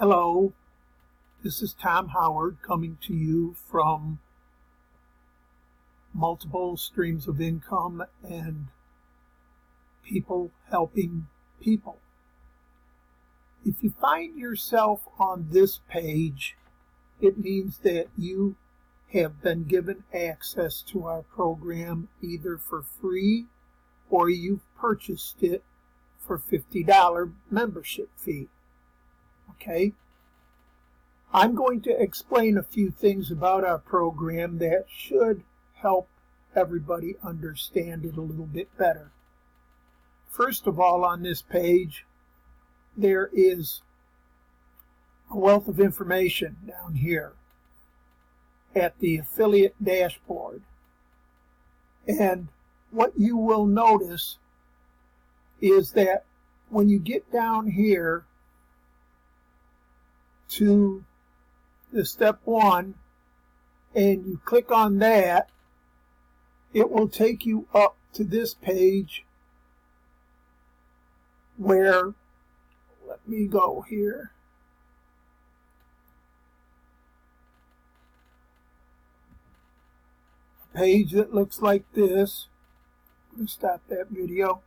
Hello, this is Tom Howard coming to you from Multiple Streams of Income and People Helping People. If you find yourself on this page, it means that you have been given access to our program either for free or you've purchased it for $50 membership fee. Okay? I'm going to explain a few things about our program that should help everybody understand it a little bit better. First of all, on this page, there is a wealth of information down here at the affiliate dashboard. And what you will notice is that when you get down here to the step 1 and you click on that, it will take you up to this page where, let me go here, a page that looks like this. I'm going to stop that video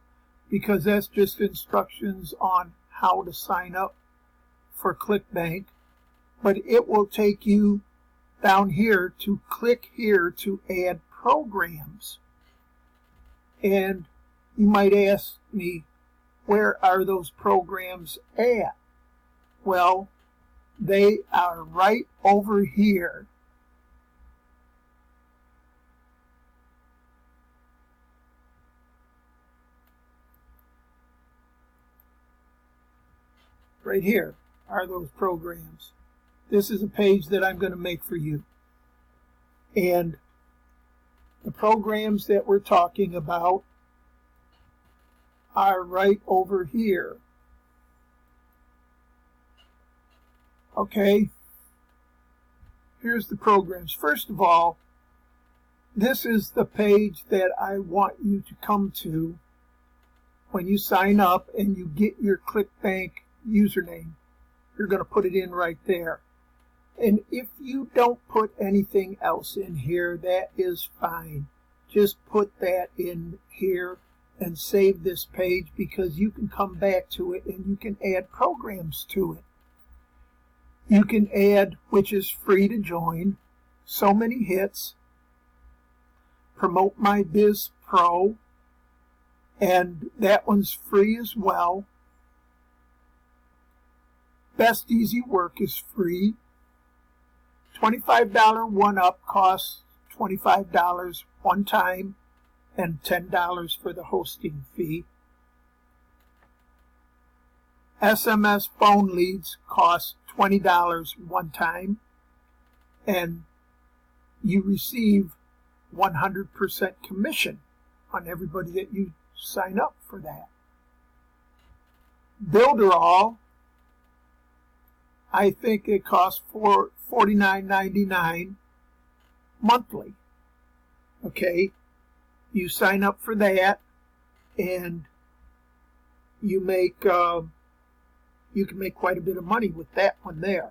because that's just instructions on how to sign up for ClickBank, but it will take you down here to click here to add programs. And you might ask me, where are those programs at? Well, they are right over here. Right here are those programs. This is a page that I'm going to make for you. And the programs that we're talking about are right over here. Okay, here's the programs. First of all, this is the page that I want you to come to when you sign up and you get your ClickBank username. You're going to put it in right there. And if you don't put anything else in here, that is fine. Just put that in here and save this page, because you can come back to it and you can add programs to it. You can add, which is free to join, So Many Hits, Promote My Biz Pro, and that one's free as well. Best Easy Work is free. $25 1-up costs $25 one time and $10 for the hosting fee. SMS phone leads cost $20 one time, and you receive 100% commission on everybody that you sign up for that. Builderall, I think it costs $49.99 monthly. Okay, you sign up for that, and you make you can make quite a bit of money with that one there.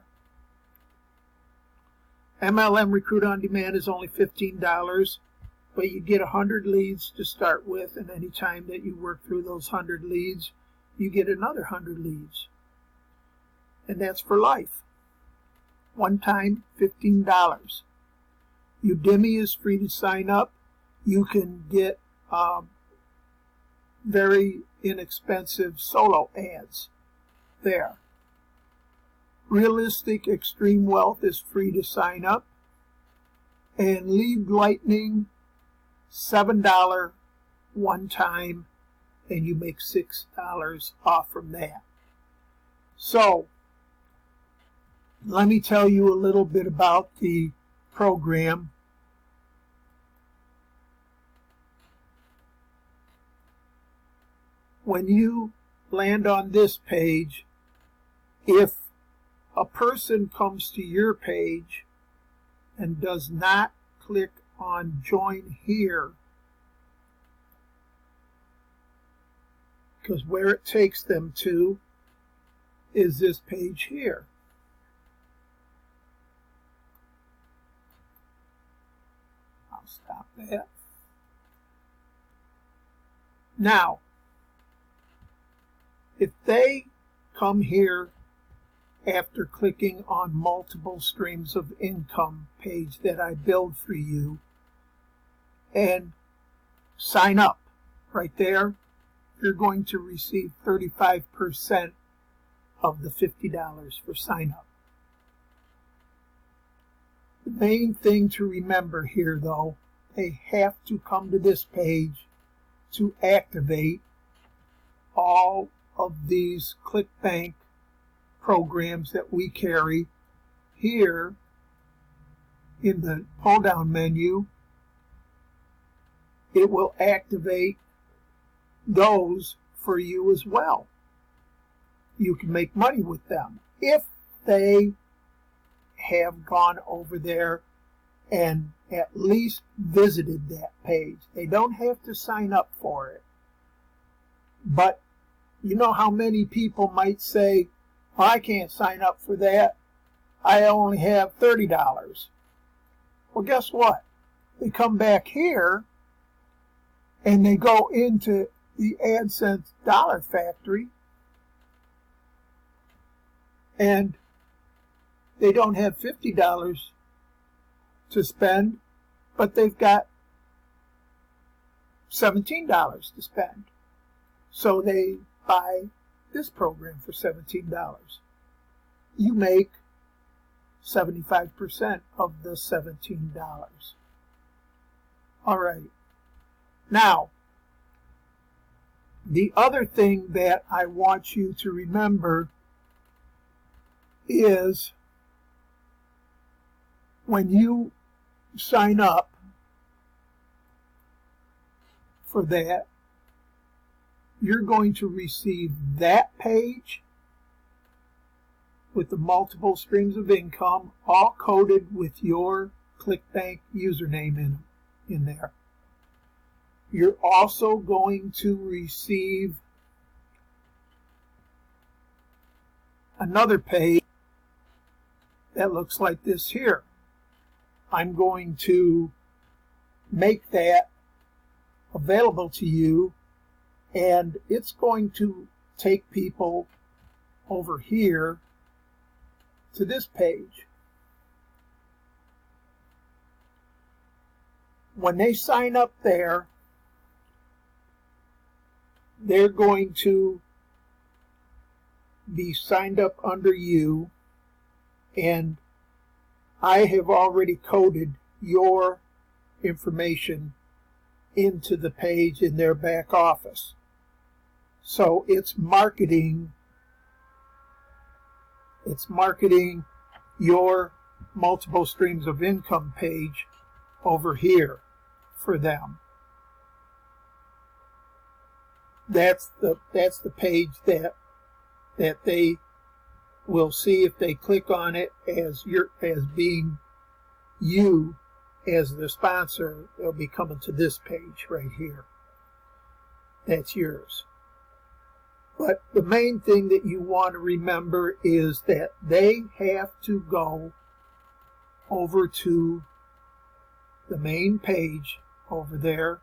MLM Recruit on Demand is only $15, but you get 100 leads to start with, and any time that you work through those 100 leads, you get another 100 leads. And that's for life. One time, $15. Udemy is free to sign up. You can get very inexpensive solo ads there. Realistic Extreme Wealth is free to sign up. And Lead Lightning, $7 one time, and you make $6 off from that. So, let me tell you a little bit about the program. When you land on this page, if a person comes to your page and does not click on Join Here, because where it takes them to is this page here. that. Now, if they come here after clicking on multiple streams of income page that I build for you and sign up right there, you're going to receive 35% of the $50 for sign up. The main thing to remember here, though, they have to come to this page to activate all of these ClickBank programs that we carry. Here in the pull down menu, it will activate those for you as well. You can make money with them if they have gone over there and at least visited that page. They don't have to sign up for it. But you know how many people might say, I can't sign up for that. I only have $30. Well, guess what? They come back here and they go into the AdSense Dollar Factory and they don't have $50 to spend, but they've got $17 to spend. So they buy this program for $17. You make 75% of the $17. All right. Now, the other thing that I want you to remember is when you sign up for that, you're going to receive that page with the multiple streams of income, all coded with your ClickBank username in there. You're also going to receive another page that looks like this here. I'm going to make that available to you, and it's going to take people over here to this page. When they sign up there, they're going to be signed up under you, and I have already coded your information into the page in their back office. So it's marketing your multiple streams of income page over here for them. That's the page that they will see if they click on it as being you as the sponsor. They'll be coming to this page right here. That's yours. But the main thing that you want to remember is that they have to go over to the main page over there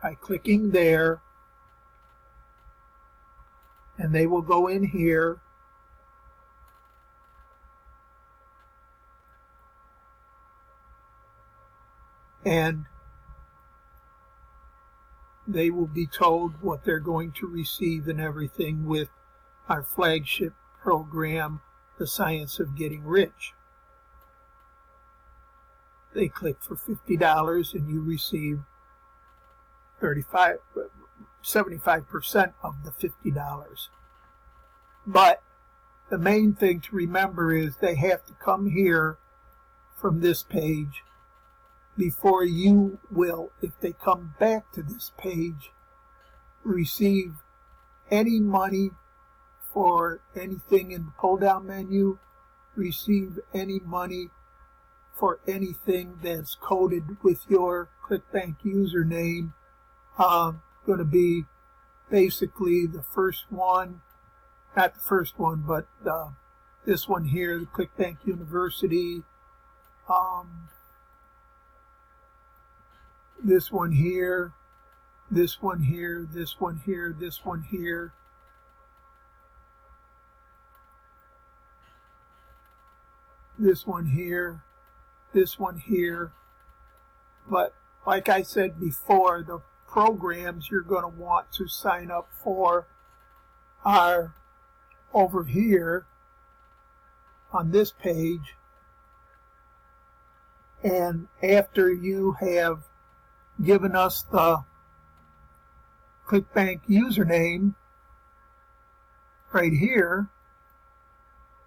by clicking there, and they will go in here and they will be told what they're going to receive and everything with our flagship program, The Science of Getting Rich. They click for $50 and you receive 75% of the $50. But the main thing to remember is they have to come here from this page before you will, if they come back to this page, receive any money for anything in the pull-down menu, receive any money for anything that's coded with your ClickBank username. Going to be basically the first one, not the first one, but this one here, the ClickBank University. this one here, this one here, this one here, this one here. This one here, this one here. But like I said before, the programs you're going to want to sign up for are over here on this page. And after you have given us the ClickBank username right here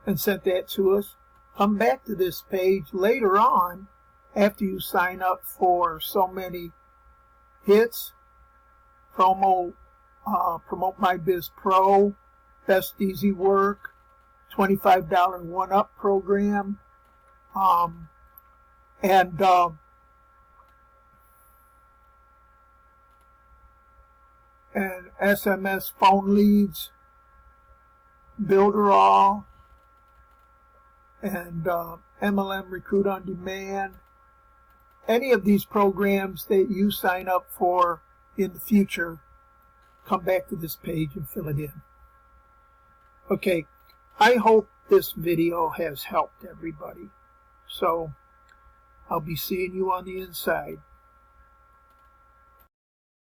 and sent that to us, come back to this page later on after you sign up for so many hits, Promote My Biz Pro, Best Easy Work, $25 1-Up program, and SMS phone leads, Builderall, and MLM Recruit on Demand. Any of these programs that you sign up for in the future, come back to this page and fill it in. Okay, I hope this video has helped everybody. So I'll be seeing you on the inside.